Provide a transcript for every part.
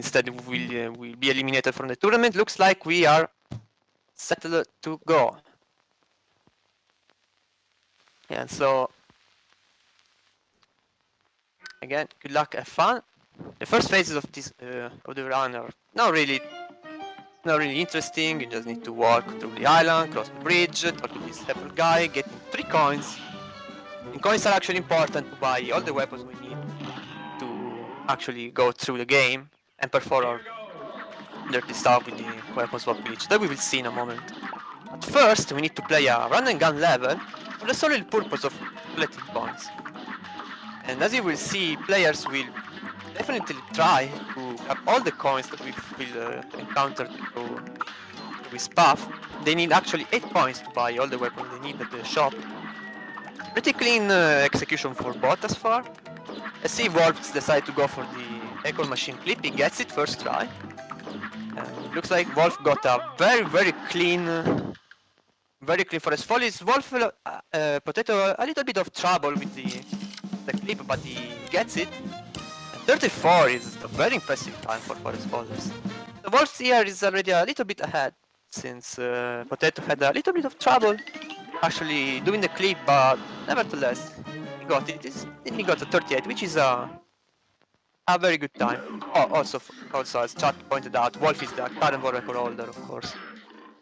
instead will be eliminated from the tournament. Looks like we are settled to go. Yeah, so again, good luck, have fun. The first phases of this of the run are not really interesting. You just need to walk through the island, cross the bridge, talk to this apple guy, getting 3 coins. And coins are actually important to buy all the weapons we need to actually go through the game and perform our dirty stuff with the weapon swap glitch that we will see in a moment. But first, we need to play a run and gun level for the sole purpose of collecting coins. And as you will see, players will definitely try to grab all the coins that we will encounter through this path. They need actually 8 coins to buy all the weapons they need at the shop. Pretty clean execution for bot as far. Let's see if Wolf decide to go for the Echo Machine clip. He gets it first try. Looks like Wolf got a very clean forest fall. Is Wolf Potato a little bit of trouble with the clip, but he gets it. And 34 is a very impressive time for forest fallers. The Wolf here is already a little bit ahead, since Potato had a little bit of trouble actually doing the clip, but nevertheless he got it. He got a 38, which is a very good time. Oh, also as chat pointed out, Wolf is the current world record holder, of course.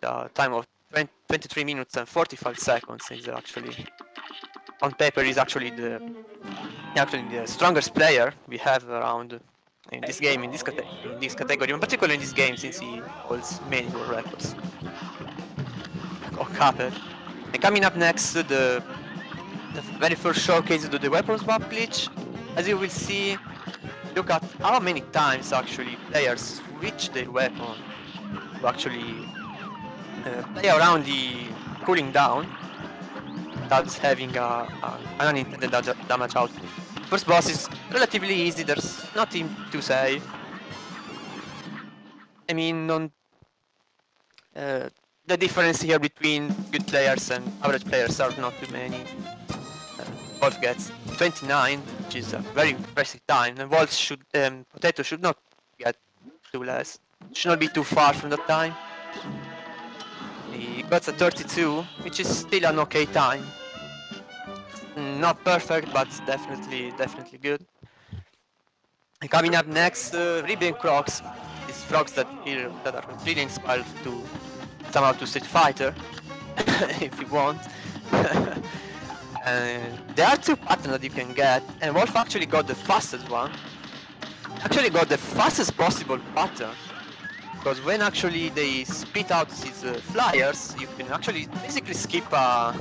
The time of 23 minutes and 45 seconds is actually, on paper, is actually the strongest player we have around in this game, in this category, in particular in this game, since he holds many world records. Oh, Cuphead. And coming up next, the very first showcase of the weapon swap glitch. As you will see, look at how many times actually players switch their weapon to actually play around the cooling down. That's having an unintended damage output. First boss is relatively easy, there's nothing to say. I mean, the difference here between good players and average players are not too many. Wolf gets 29, which is a very impressive time, and Wolf should, Potato should not get too less. Should not be too far from that time. He got a 32, which is still an okay time. Not perfect, but definitely good. And coming up next, Ribbon Crocs. These frogs that are completely inspired to somehow to Street Fighter, if you want. There are 2 patterns that you can get, and Wolf actually got the fastest one. Actually got the fastest possible pattern, because when actually they spit out these flyers, you can actually basically skip a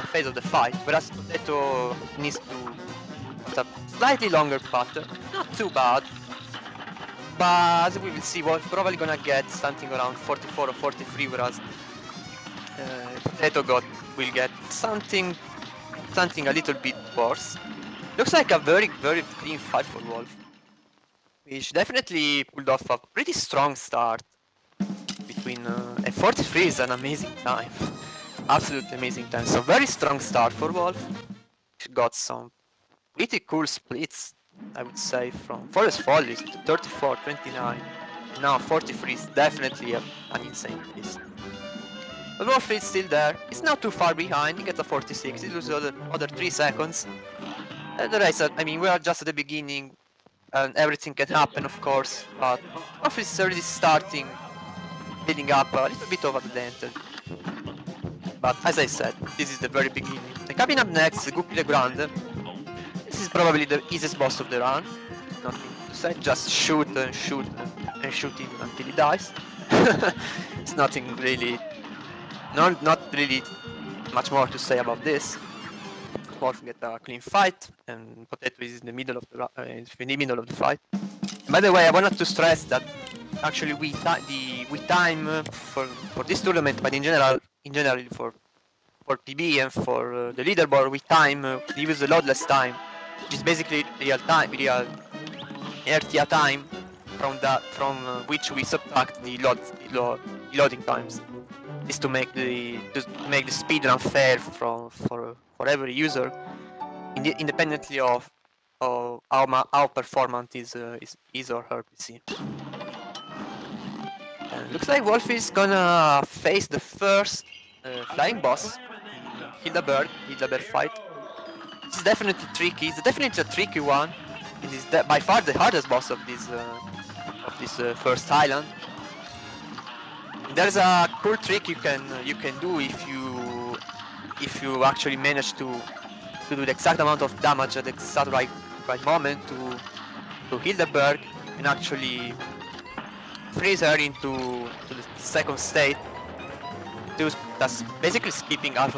phase of the fight, whereas Potato needs to have a slightly longer pattern. Not too bad, but as we will see, Wolf probably gonna get something around 44 or 43, whereas Potato will get something a little bit worse. Looks like a very clean fight for Wolf, which definitely pulled off a pretty strong start. Between and 43 is an amazing time, absolutely amazing time. So very strong start for Wolf. She got some pretty cool splits, I would say, from Forest Follies to 34, 29, and now 43 is definitely an insane piece. But Wolf is still there. He's not too far behind. He gets a 46. He loses other 3 seconds. The rest, I mean, we are just at the beginning, and everything can happen, of course. But Wolf is already starting, building up a little bit of advantage. But as I said, this is the very beginning. And coming up next, Guppy Grande. This is probably the easiest boss of the run. Nothing to say. Just shoot and shoot and shoot him until he dies. It's nothing really. Not really much more to say about this. Wolf get a clean fight, and Potato is in the middle of the fight. And by the way, I wanted to stress that actually we time for this tournament, but in general for PB and for the leaderboard, we use the loadless time, which is basically real RTA time from which we subtract the loading times. Is to make the speedrun fair for every user, independently of how performant is or her PC. And looks like Wolf is gonna face the first flying boss, the Hildaberg fight. It's definitely tricky. It's definitely a tricky one. It is by far the hardest boss of this first island. There's a cool trick you can do if you actually manage to do the exact amount of damage at the exact right moment to Hildeberg and actually freeze her into the second state. That's basically skipping half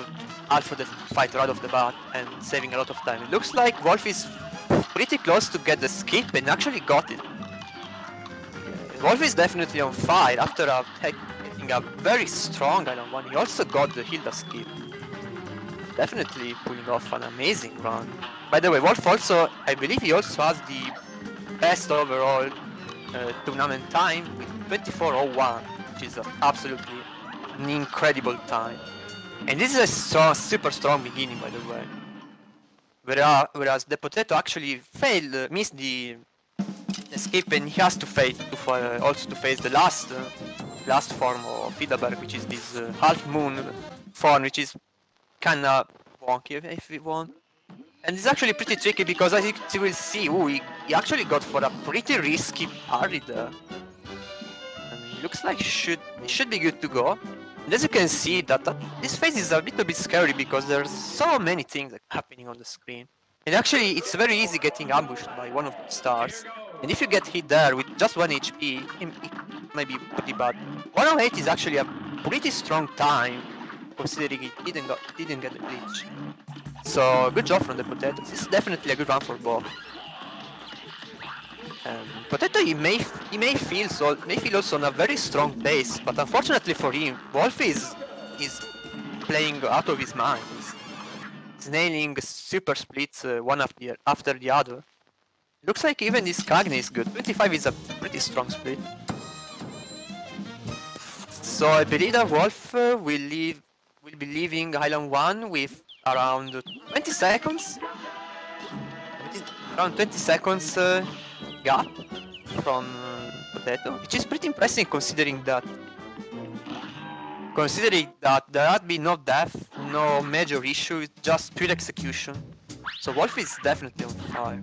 of the fight right off the bat and saving a lot of time. It looks like Wolf is pretty close to get the skip and actually got it. Wolf is definitely on fire after getting a very strong Island 1. He also got the Hilda skip. Definitely pulling off an amazing run. By the way, Wolf also, I believe he also has the best overall tournament time with 24:01, which is absolutely an incredible time. And this is a super strong beginning, by the way. Whereas Thepotato actually missed the escape, and he has to also to face the last form of Hildeberg, which is this half moon form, which is kinda wonky if you want. And it's actually pretty tricky because as you will see, he actually got for a pretty risky parry there. And it looks like it should be good to go. And as you can see, this phase is a little bit scary because there's so many things happening on the screen. And actually, it's very easy getting ambushed by one of the stars. And if you get hit there with just 1 HP, it might be pretty bad. 108 is actually a pretty strong time, considering he didn't get the glitch. So good job from the Potato. This is definitely a good run for both. Potato he may feel also on a very strong pace, but unfortunately for him, Wolf is playing out of his mind. He's nailing super splits one after the other. Looks like even this Cagne is good. 25 is a pretty strong split. So I believe that Wolf will be leaving Island 1 with around 20 seconds. Around 20 seconds gap from Potato, which is pretty impressive considering that there had been no death, no major issue, it's just pure execution. So Wolf is definitely on fire.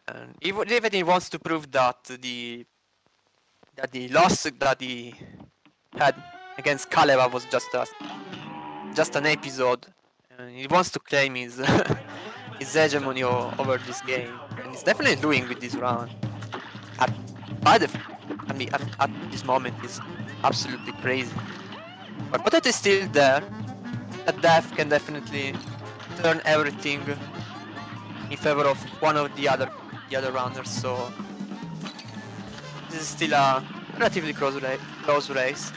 And even he wants to prove that the loss that he had against Kaleva was just an episode, and he wants to claim his his hegemony over this game, and he's definitely doing with this round. At this moment is absolutely crazy. But Potato is still there. That death can definitely turn everything in favor of one of the other runners. So this is still a relatively close race.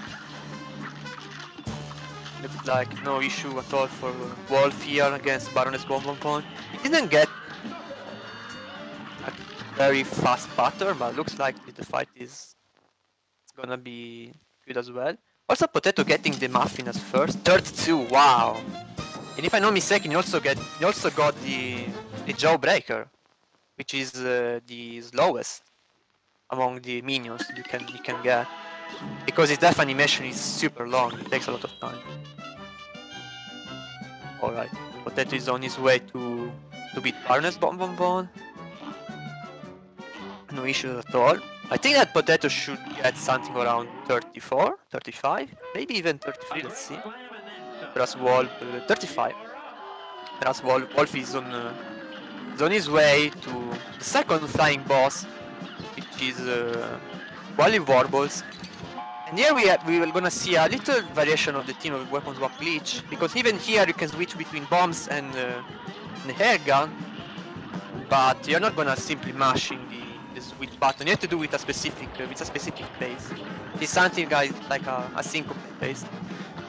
Looks like no issue at all for Wolf here against Baroness Bonbon. He didn't get a very fast pattern, but looks like the fight is gonna be good as well. Also Potato getting the muffin as first. 32, wow! And if I'm not mistaken, he also got the Jawbreaker, which is the slowest among the minions you can get. Because his death animation is super long, it takes a lot of time. Alright, Potato is on his way to beat Baroness Bonbon. No issues at all. I think that Potato should get something around 34, 35, maybe even 33, let's see. Whereas Wolf, 35. Whereas Wolf is on his way to the second flying boss, which is Wally Warbles. And here we are gonna see a little variation of the team of weapons swap glitch, because even here you can switch between bombs and the hair gun, but you're not gonna simply mashing the switch button. You have to do it with a specific pace. It's something like a syncope pace.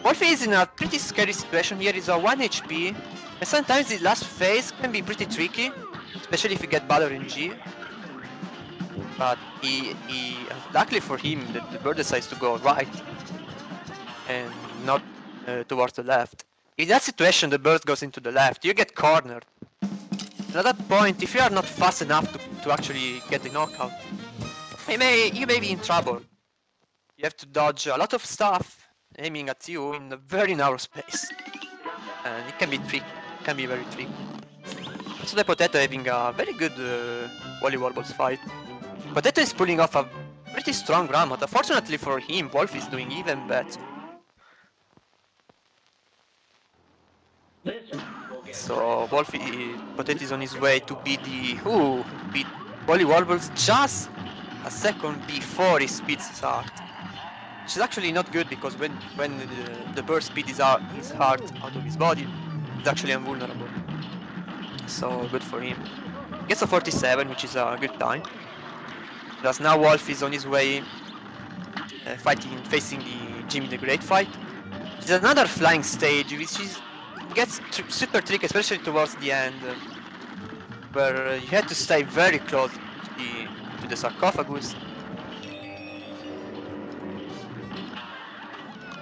Wolf is in a pretty scary situation here. He's a 1 HP, and sometimes the last phase can be pretty tricky, especially if you get Balor in G. But luckily for him, the bird decides to go right and not towards the left. In that situation, the bird goes into the left. You get cornered, at that point, if you are not fast enough to actually get the knockout, you may be in trouble. You have to dodge a lot of stuff aiming at you in a very narrow space. And it can be tricky, it can be very tricky. So the Potato having a very good Wally Warbles fight. Potato is pulling off a pretty strong run, but unfortunately for him, Wolf is doing even better. So Potato is on his way to beat beat Wally Warbles just a second before his speed start. Which is actually not good because when the burst speed is hard out of his body, he's actually invulnerable. So good for him. Gets a 47, which is a good time. Because now Wolf is on his way facing the Jimmy the Great fight. It's another flying stage, which gets super tricky, especially towards the end, where you had to stay very close to the sarcophagus.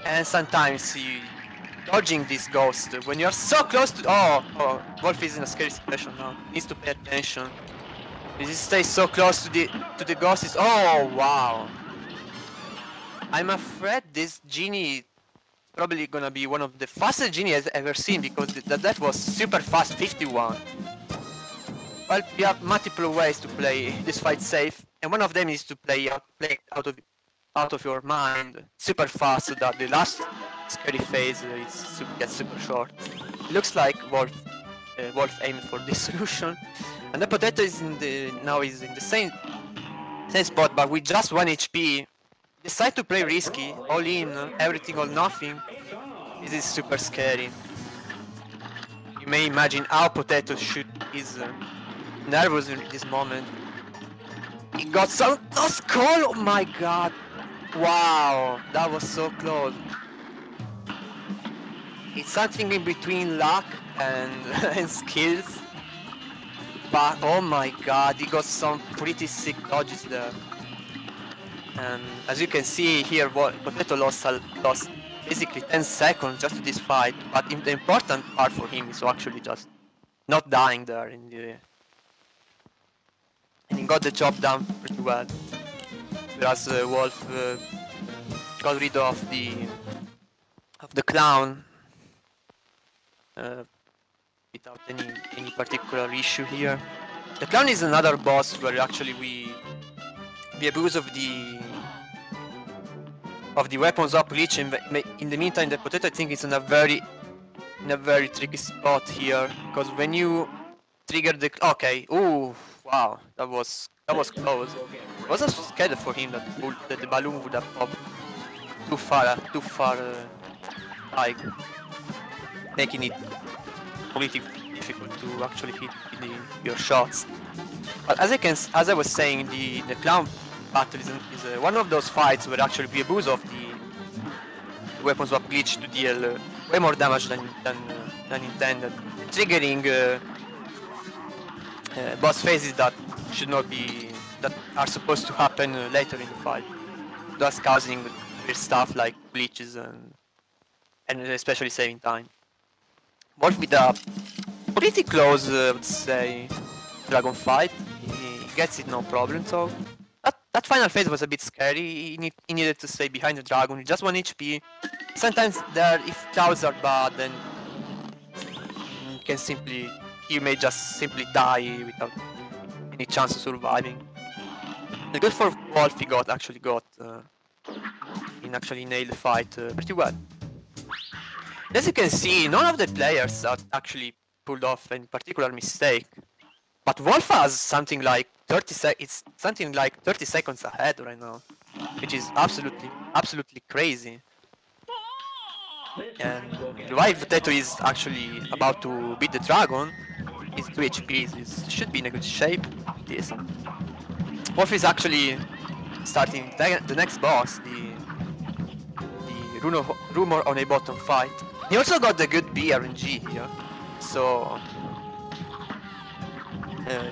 And sometimes dodging this ghost when you're so close to Wolf is in a scary situation now. Needs to pay attention. He stays so close to the ghost is wow. I'm afraid this genie is probably gonna be one of the fastest genie I've ever seen because that was super fast 51. Well, you have multiple ways to play this fight safe, and one of them is to play out of your mind super fast so that the last scary phase gets super short. It looks like Wolf aimed for this solution, and the Potato is now in the same spot, but with just 1 HP. Decide to play risky, all in, everything or nothing. This is super scary. You may imagine how Potato is nervous in this moment. He got some call. Oh my god! Wow, that was so close. It's something in between luck and skills. But oh my god, he got some pretty sick dodges there. And as you can see here, Potato lost basically 10 seconds just to this fight. But the important part for him is actually just not dying there and he got the job done pretty well. Whereas Wolf got rid of the clown without any particular issue here. The clown is another boss where actually we abuse of the weapons up glitch, and in the meantime the Potato I think is in a very tricky spot here, because when you trigger the ooh, wow, that was close. I was scared for him that the balloon would have popped too far like making it completely difficult to actually hit your shots. But as I was saying, the clown battle is one of those fights where actually we abuse of the weapons swap glitch to deal way more damage than intended, triggering boss phases that are supposed to happen later in the fight, thus causing weird stuff like glitches and especially saving time. Wolf with a pretty close, I would say, dragon fight. He gets it no problem. So that final phase was a bit scary. He needed to stay behind the dragon with just 1 HP. Sometimes if clouds are bad, then you may just simply die without any chance of surviving. The good for Wolf, he actually nailed the fight pretty well. As you can see, none of the players actually pulled off any particular mistake. But Wolf has something like 30 seconds ahead right now, which is absolutely crazy. And while Potato is actually about to beat the dragon, his 2 HP should be in a good shape. It is. Wolf is actually starting the next boss, the Rumor on a Bottom fight. He also got the good B RNG here, so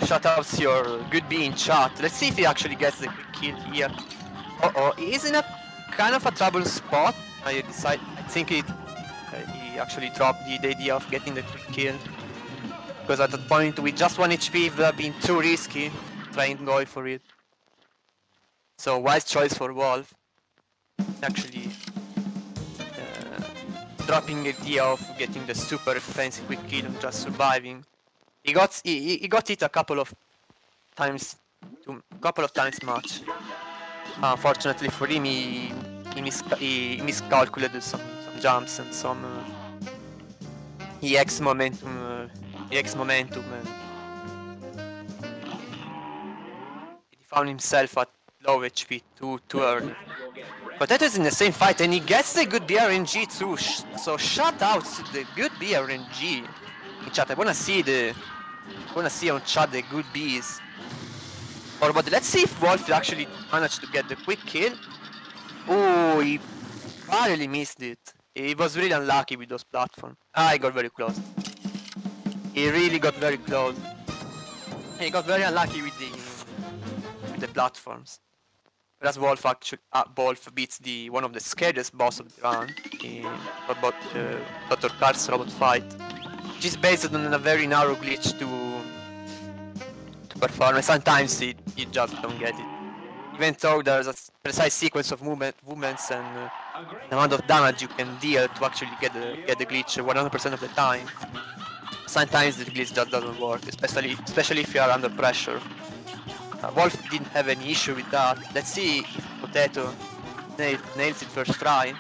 shout out to your good B in chat. Let's see if he actually gets the quick kill here. He is in a kind of a trouble spot. I think he actually dropped the idea of getting the quick kill. Because at that point with just 1 HP it would have been too risky trying to go for it. So wise choice for Wolf. Actually dropping the idea of getting the super fancy quick kill and just surviving. He got it a couple of times much. Unfortunately for him, he miscalculated some jumps and some EX momentum, and he found himself at low HP too early. Potato is in the same fight and he gets the good BRNG too, so shout out to the good BRNG in chat. I wanna see on chat the good Bs. But let's see if Wolf actually managed to get the quick kill. Oh, he barely missed it. He was really unlucky with those platforms. Ah, he got very close. He really got very close. He got very unlucky with the platforms. Whereas Wolf actually beats one of the scariest boss of the run, Dr. Car's robot fight, which is based on a very narrow glitch to perform, and sometimes you just don't get it. Even though there's a precise sequence of movements and the amount of damage you can deal to actually get the glitch 100% of the time, sometimes the glitch just doesn't work, especially if you are under pressure. Wolf didn't have any issue with that. Let's see if Potato nails it first try.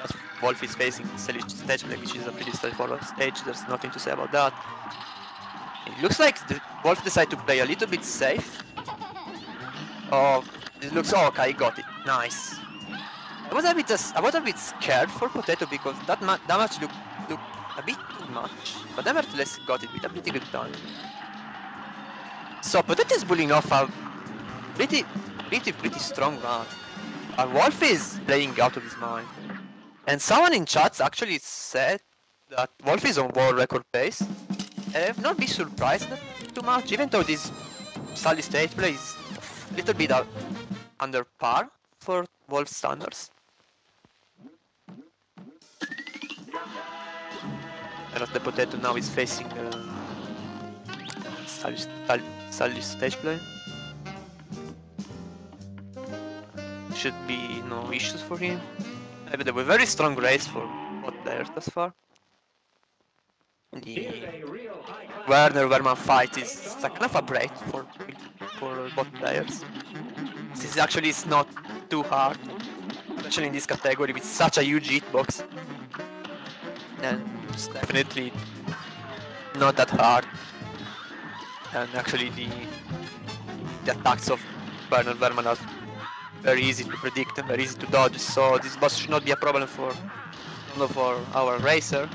As Wolf is facing stage play, which is a pretty straightforward stage, there's nothing to say about that. It looks like Wolf decided to play a little bit safe. Oh, it looks okay, got it, nice. I was a bit scared for Potato because that damage looked a bit too much, but nevertheless got it with a pretty good time. So Potato is pulling off a pretty strong run. Wolf is playing out of his mind. And someone in chat actually said that Wolf is on world record pace. I have not been surprised too much, even though this Sally stage play is a little bit under par for Wolf standards. Whereas the Potato now is facing Sally stage play. Should be no issues for him. But a very strong race for both players thus far. The Werner-Wehrmann fight is a kind of a break for both players. This actually is not too hard, especially in this category with such a huge hitbox. And it's definitely not that hard. And actually the attacks of Werner-Wehrmann are very easy to predict and very easy to dodge, so this boss should not be a problem for our racer.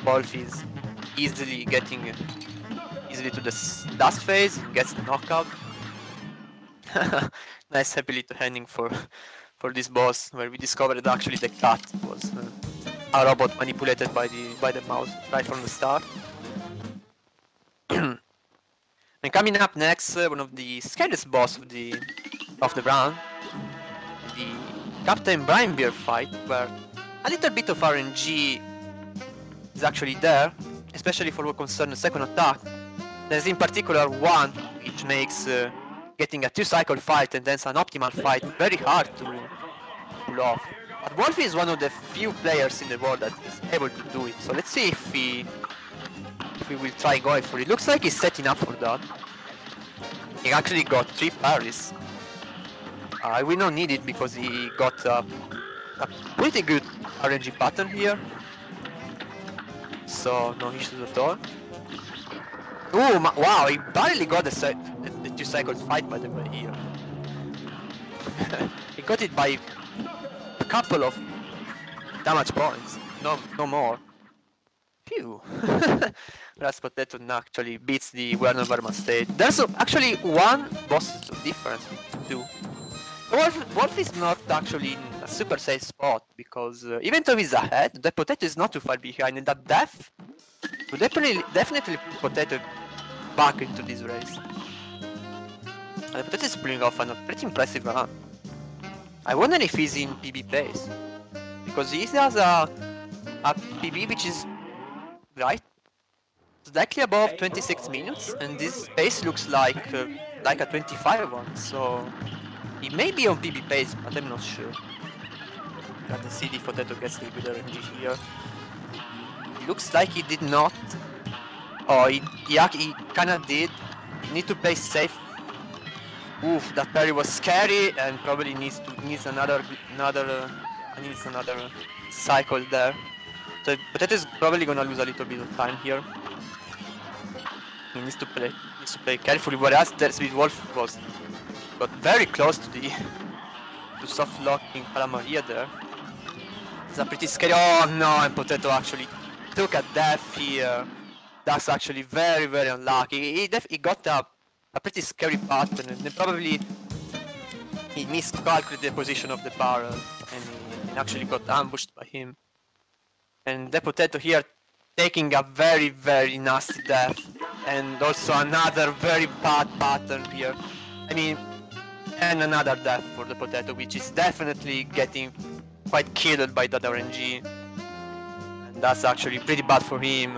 Wolf is easily getting to the last phase, gets the knockout. Nice ability handling for this boss, where we discovered that actually the cat was a robot manipulated by the mouse right from the start. And coming up next, one of the scariest boss of the round, the Captain Brian Beer fight, where a little bit of RNG is actually there, especially for what concerns the second attack. There's in particular one which makes getting a 2-cycle fight and then an optimal fight very hard to pull off. But Wolf is one of the few players in the world that is able to do it, so let's see if we will try going for it. Looks like he's setting up for that. He actually got 3 parries. We don't need it because he got a pretty good RNG pattern here. So no issues at all. Ooh, wow, he barely got the 2 cycles fight by the way here. He got it by a couple of damage points, no more. Phew. Whereas Potato actually beats the Werner-Wehrmann stage. There's actually one boss difference between the two. Wolf is not actually in a super safe spot because even though he's ahead, the Potato is not too far behind, and that death would definitely put Potato back into this race. And the Potato is pulling off a pretty impressive run. I wonder if he's in PB pace, because he has a PB which is right slightly above 26 minutes, and this pace looks like a 25 one, so he may be on PB pace, but I'm not sure. Got the CD Potato gets the good RNG here. He looks like he did not. Oh, he kinda did. He need to play safe. Oof, that parry was scary, and probably needs another cycle there. So Potato is probably gonna lose a little bit of time here. He needs to play carefully. Whereas SBDWolf got very close to the soft locking Calamaria there. It's a pretty scary. Oh no, and Potato actually took a death here. That's actually very, very unlucky. He got a pretty scary pattern, and then probably he miscalculated the position of the barrel, and he actually got ambushed by him. And the Potato here taking a very, very nasty death, and also another very bad pattern here. I mean, and another death for the Potato, which is definitely getting quite killed by that RNG. And that's actually pretty bad for him,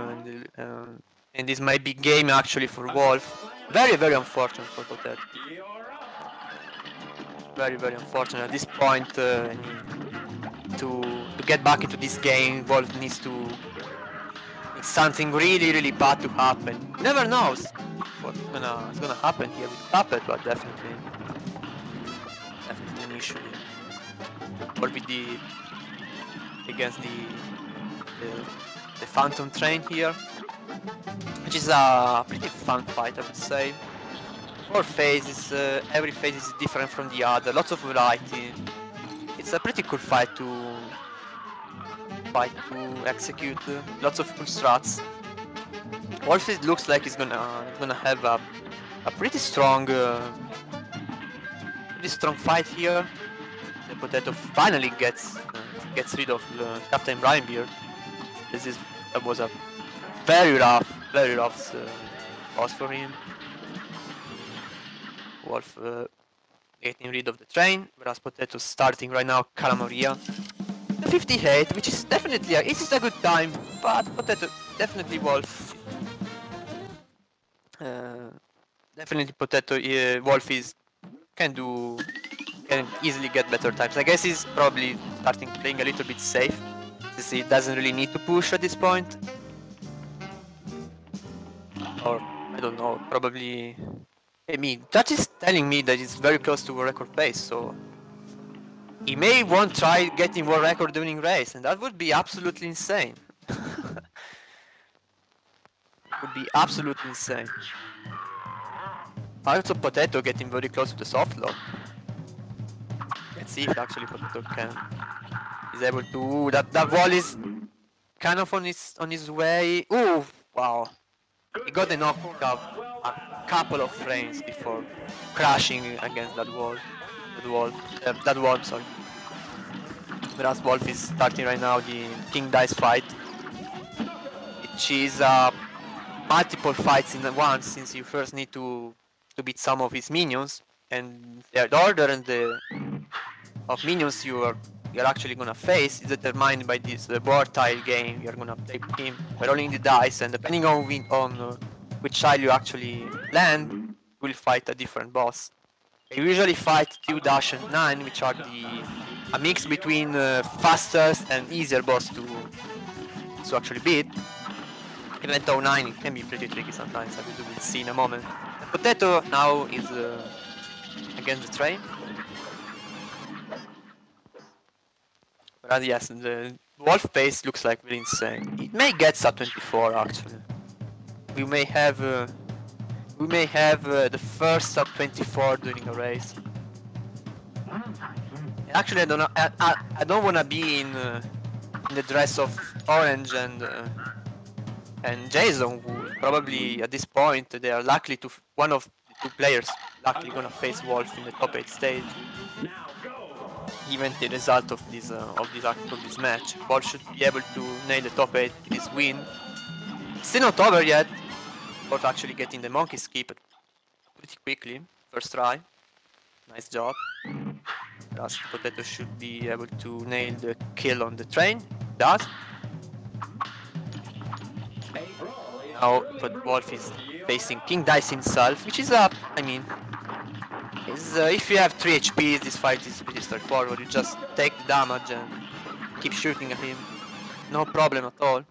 and this might be game actually for Wolf. Very, very unfortunate for Potato. Very, very unfortunate at this point. To get back into this game, Wolf needs something really, really bad to happen. Never knows what's gonna happen here with Cuphead, but definitely an issue here. Or with against the Phantom Train here, which is a pretty fun fight, I would say. 4 phases, every phase is different from the other, lots of variety. It's a pretty cool fight to execute, lots of cool strats. Wolf, it looks like he's gonna have a pretty strong fight here. The Potato finally gets rid of Captain Brinebeard. That was a very rough boss for him. Wolf getting rid of the train, whereas Potato starting right now Calamaria. 58, which is definitely it is a good time, but Potato definitely Wolf. Definitely Potato Wolf can easily get better times. I guess he's probably starting playing a little bit safe, since he doesn't really need to push at this point. Or I don't know, probably. I mean, that is telling me that it's very close to a record pace, so he may want to try getting world record during race, and that would be absolutely insane. Would be absolutely insane. Also, Potato getting very close to the soft lock. Let's see if actually Potato is able to. Ooh, that wall is kind of on his way. Ooh, wow! He got a knockout a couple of frames before crashing against that wall. That wall, sorry. Whereas Wolf is starting right now the King Dice fight, which is multiple fights in one, since you first need to beat some of his minions, and the order of minions you're actually gonna face is determined by this board tile game you're gonna play with him by rolling the dice, and depending on which tile you actually land, you will fight a different boss. You usually fight 2, Dash, and 9, which are a mix between fastest and easier boss to actually beat. Event 09 it can be pretty tricky sometimes, as we will see in a moment. The Potato now is against the train. But yes, the Wolf pace looks like very insane. It may get sub 24 actually. We may have the first sub 24 during a race. Actually, I don't know. I don't want to be in the dress of Orange and Jason, who probably at this point they are likely to one of the 2 players likely gonna face Wolf in the top 8 stage. Given the result of this match, Wolf should be able to nail the top 8 with his win. Still not over yet. Wolf actually getting the monkey skip pretty quickly. First try. Nice job. Last Potato should be able to nail the kill on the train. Does. Now, but Wolf is facing King Dice himself, which is a, I mean, if you have 3 HP, this fight is pretty straightforward. You just take the damage and keep shooting at him. No problem at all.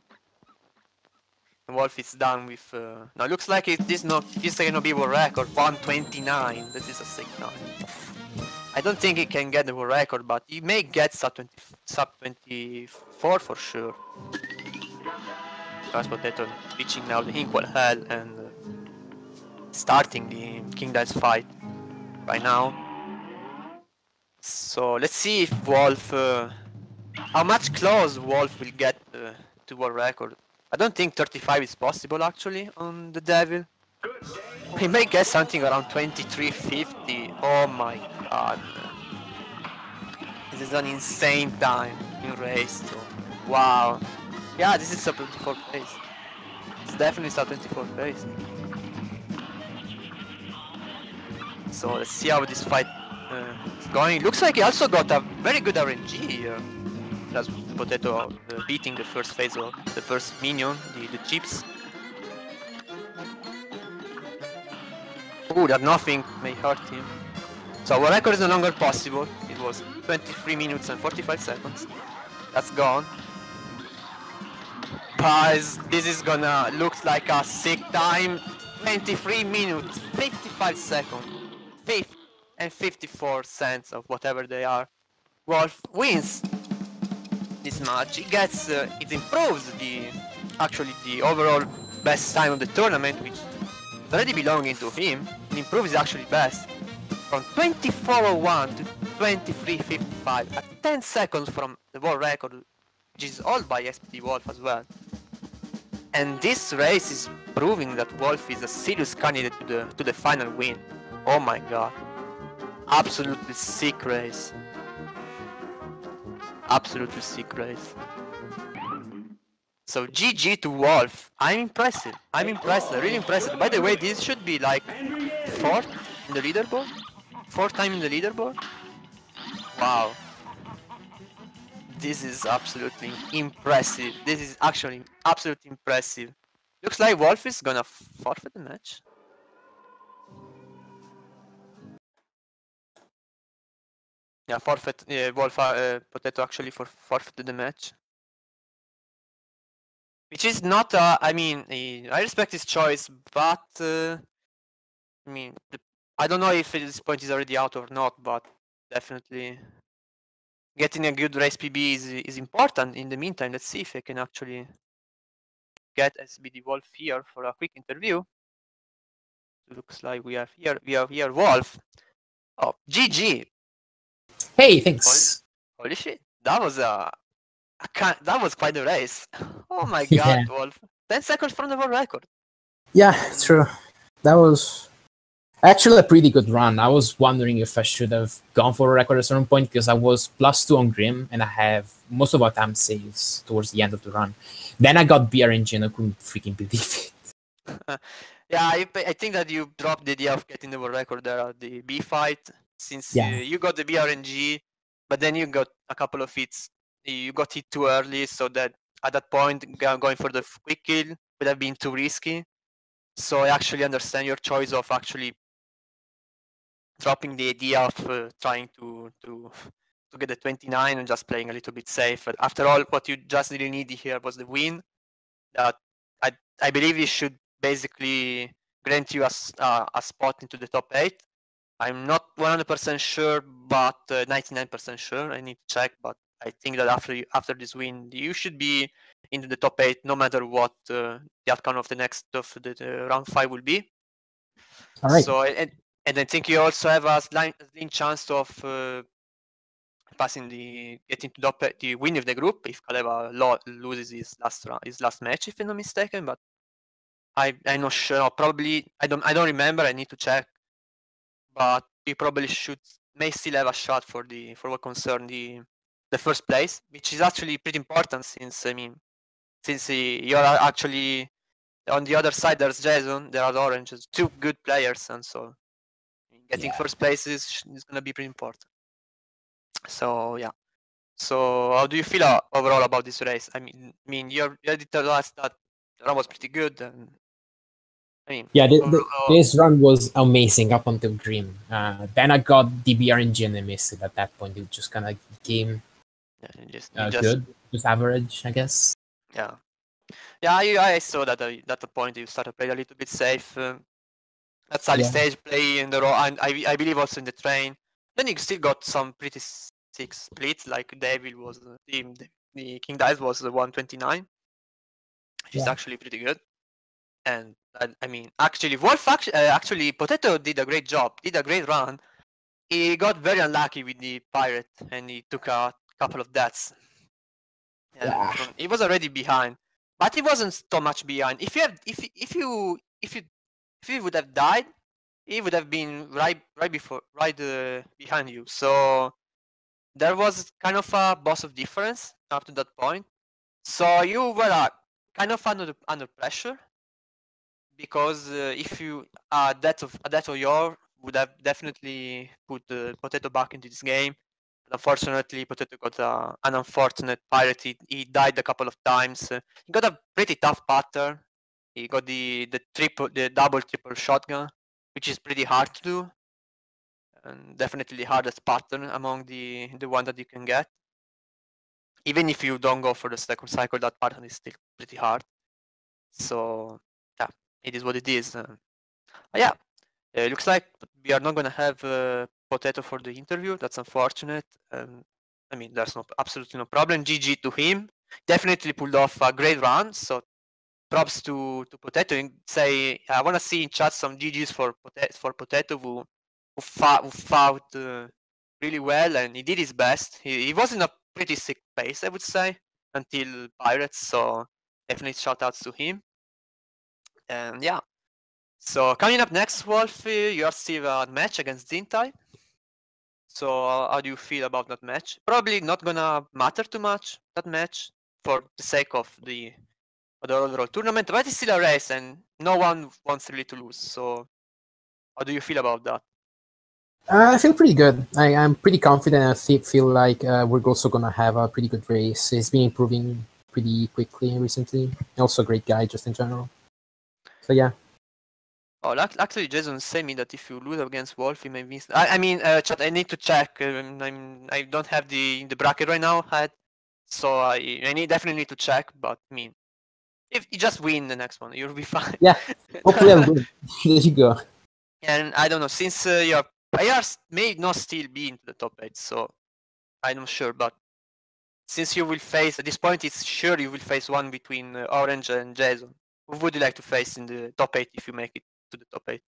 Wolf is done with. Now looks like this gonna be world record 129. This is a sick time. I don't think he can get the world record, but he may get sub 24 for sure. Potato reaching now the equal hell and starting the King Dice fight right now. So let's see if Wolf, how much close Wolf will get to world record. I don't think 35 is possible actually on the Devil. He may get something around 23:50. Oh my god. This is an insane time in race. So, wow. Yeah, this is sub 24 pace. It's definitely sub 24 pace. So let's see how this fight is going. Looks like he also got a very good RNG here. That's Potato beating the first phase of the first minion, the chips. Oh, that nothing may hurt him. So our record is no longer possible. It was 23 minutes and 45 seconds. That's gone. Guys, this is gonna look like a sick time. 23 minutes, 55 seconds, 5 and 54 cents of whatever they are. Wolf wins this match. He gets, it improves the overall best time of the tournament, which is already belonging to him. It improves actually best from 24:01 to 23:55 at 10 seconds from the world record, which is all by SBDWolf as well. And this race is proving that Wolf is a serious candidate to the final win. Oh my god. Absolutely sick race. Absolutely sick race. So GG to Wolf. I'm impressed. I'm impressed. Really impressed. By the way, this should be like 4th in the leaderboard. 4th time in the leaderboard. Wow. This is absolutely impressive. This is actually absolutely impressive. Looks like Wolf is gonna forfeit the match. Yeah, forfeit. Wolf Potato actually forfeited the match, which is not. I mean, I respect his choice, but I mean, I don't know if at this point is already out or not, but definitely getting a good race PB is important. In the meantime, let's see if I can actually get SBDWolf here for a quick interview. Looks like we are here. Wolf. Oh, GG. Hey, thanks. Holy shit! That was that was quite a race. Oh my Yeah. god, Wolf. 10 seconds from the world record. Yeah, true. That was actually a pretty good run. I was wondering if I should have gone for a record at a certain point because I was +2 on Grim and I have most of our time saves towards the end of the run. Then I got BRNG and I couldn't freaking believe it. Yeah, I think that you dropped the idea of getting the world record there at the B fight since you got the BRNG, but then you got a couple of hits. You got hit too early, so that at that point going for the quick kill would have been too risky. So I actually understand your choice of actually dropping the idea of trying to get the 29 and just playing a little bit safe. But after all, what you just really needed here was the win. That I believe it should basically grant you a spot into the top 8. I'm not 100% sure, but 99% sure. I need to check, but I think that after this win, you should be into the top 8, no matter what the outcome of the next of the round 5 will be. All right. So and I think you also have a slight chance of getting to the win of the group if Kaleva loses his last match, if I'm not mistaken. But I'm not sure. Probably I don't remember. I need to check. But he probably may still have a shot for what concern the first place, which is actually pretty important since you're actually on the other side. There's Jason. There are the Oranges, 2 good players, and so getting first place is gonna be pretty important. So yeah. So how do you feel overall about this race? I mean, you already told us that the run was pretty good. And I mean, Yeah, overall, this run was amazing up until Grim. Then I got DBRNG and I missed it. At that point, it just kind of became yeah, you just good, just average, I guess. yeah. Yeah, I saw that at the point you started playing a little bit safe. At Sally Yeah. stage, play in the row, and I believe also in the train. Then you still got some pretty sick splits, like Devil was the King Dice was the 129, which is Yeah. actually pretty good. And I mean, actually, Wolf actually Potato did a great job, did a great run. He got very unlucky with the pirate, and he took a couple of deaths. And Yeah. he was already behind, but he wasn't so much behind. If you would have died, he would have been right behind you. So there was kind of a boss of difference up to that point. So you were kind of under pressure because if you a death of your would have definitely put the Potato back into this game. But unfortunately, Potato got an unfortunate pirate. He died a couple of times. He got a pretty tough pattern. He got the double triple shotgun, which is pretty hard to do, and definitely the hardest pattern among the one that you can get. Even if you don't go for the second cycle, that pattern is still pretty hard. So yeah, it is what it is. Yeah, looks like we are not gonna have Potato for the interview. That's unfortunate. I mean, there's absolutely no problem. GG to him. Definitely pulled off a great run. So props to Potato. And say I want to see in chat some GGs for Potato who fought really well, and he did his best. He was in a pretty sick pace, I would say, until Pirates. So definitely shout outs to him. And yeah. So coming up next, Wolf, you are still a match against Zintai. So how do you feel about that match? Probably not gonna matter too much, that match, for the sake of the overall tournament, but it's still a race and no one wants really to lose. So how do you feel about that? I feel pretty good. I'm pretty confident. I feel like we're also gonna have a pretty good race. He's been improving pretty quickly recently. Also, a great guy just in general. So yeah. Oh, actually, Jason said me that if you lose against Wolf, you may miss. I mean, chat. I need to check. I don't have the bracket right now, so I definitely need to check. But I mean, if you just win the next one, you'll be fine. Yeah. Hopefully, I'll win. There you go. And I don't know, since your players may not still be into the top 8, so I'm not sure. But since you will face at this point, it's sure you will face one between Orange and Jason. Who would you like to face in the top 8 if you make it to the top 8?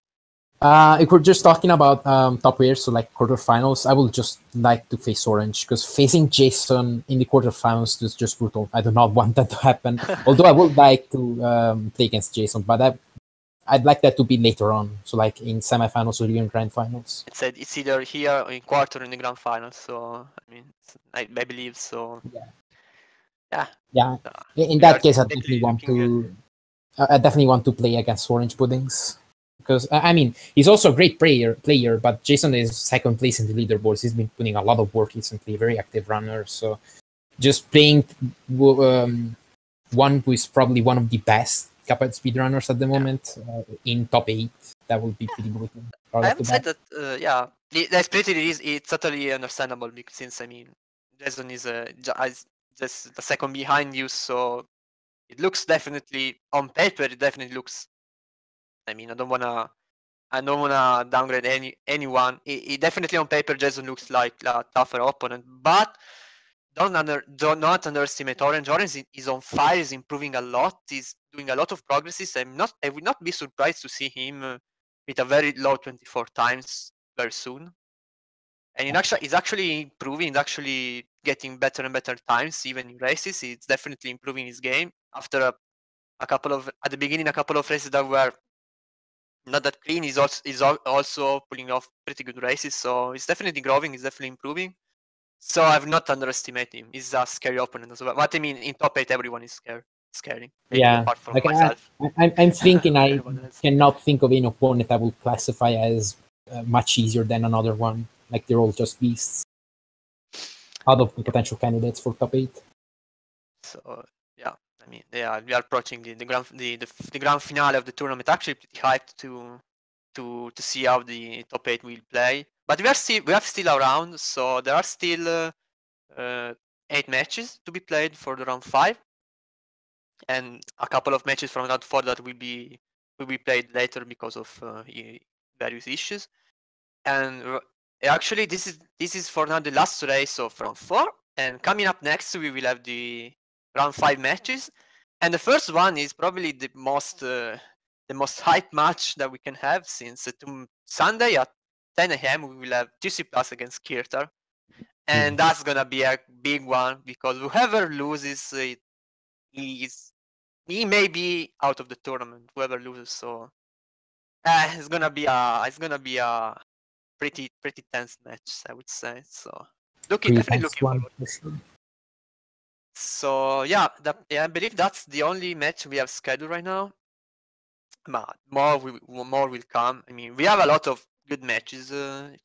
If we're just talking about top players, so like quarterfinals, I would just like to face Orange because facing Jason in the quarterfinals is just brutal. I do not want that to happen. Although I would like to play against Jason, but I'd like that to be later on. So like in semifinals or even grand finals. It's either here or in quarter or in the grand final. So I mean, I believe so. Yeah. Yeah. Yeah. Uh, In we are that case, definitely looking at. I definitely want to play against Orange Puddings. Because I mean, he's also a great player, but Jason is second place in the leaderboards. He's been putting a lot of work recently, very active runner. So just playing one who is probably one of the best Cuphead speedrunners at the moment in top 8, that would be pretty brutal. I haven't said that. Yeah, the split it is. It's totally understandable because since I mean, Jason is just the second behind you, so it looks definitely on paper. It definitely looks. I mean, I don't wanna downgrade anyone. It definitely on paper, Jason looks like a tougher opponent, but do not underestimate Orange. Orange is on fire. Is improving a lot. He's doing a lot of progresses. I would not be surprised to see him with a very low 24 times very soon. And he's actually improving. He's actually getting better and better times, even in races. He's definitely improving his game after a couple of at the beginning a couple of races that were not that clean. He's also pulling off pretty good races. So he's definitely growing. He's definitely improving. So I've not underestimated him. He's a scary opponent as well. But I mean, in top 8, everyone is scary. Maybe Yeah, apart from like myself. I'm thinking I Everyone else. cannot think of an opponent I would classify as much easier than another one. Like they're all just beasts out of the potential candidates for top 8. So yeah, I mean, yeah, we are approaching the grand finale of the tournament. Actually, pretty hyped to see how the top 8 will play. But we are still around, so there are still 8 matches to be played for the round 5, and a couple of matches from round 4 that will be played later because of various issues. And actually, this is for now the last race of round 4. And coming up next, we will have the round 5 matches. And the first one is probably the most hype match that we can have, since Sunday at 10 a.m. we will have TC Plus against Kirtar. And that's gonna be a big one, because whoever loses he may be out of the tournament. Whoever loses, so it's gonna be a pretty tense match, I would say. So Pretty definitely tense looking one forward. for sure. So yeah, I believe that's the only match we have scheduled right now. But more will come. I mean, we have a lot of good matches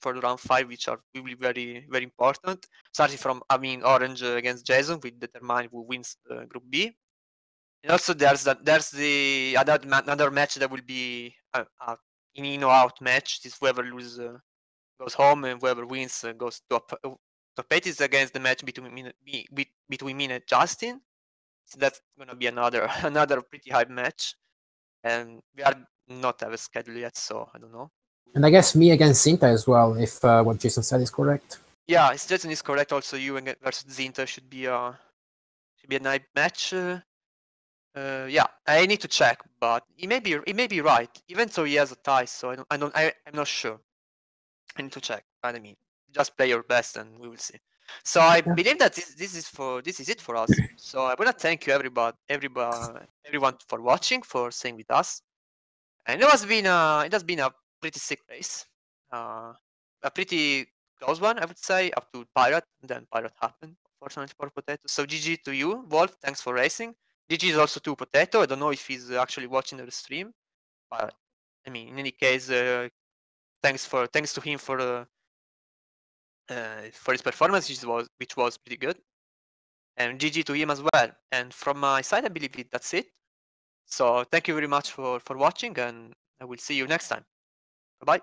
for the round 5, which will be very important. Starting from, I mean, Orange against Jason, will determine who wins Group B. And also there's the another match that will be a in or out match. This whoever loses goes home, and whoever wins goes to top 8. Is against the match between me and Justin. So that's gonna be another another pretty hype match, and we are not have a schedule yet, so I don't know. And I guess me against Zinta as well, if what Jason said is correct. Yeah, Jason is correct. Also, you versus Zinta should be a nice match. Yeah, I need to check, but he may be right. Even so, he has a tie, so I'm not sure. I need to check. But I mean, just play your best, and we will see. So I believe that this is it for us. So I wanna thank you everyone for watching, for staying with us. And it has been a pretty sick race, a pretty close one, I would say, up to Pirate. Then Pirate happened, fortunately for Potato. So GG to you, Wolf. Thanks for racing. GG is also to Potato. I don't know if he's actually watching the stream, but I mean, in any case, thanks to him for his performance, which was pretty good. And GG to him as well. And from my side, I believe that's it. So thank you very much for watching, and I will see you next time. Bye bye.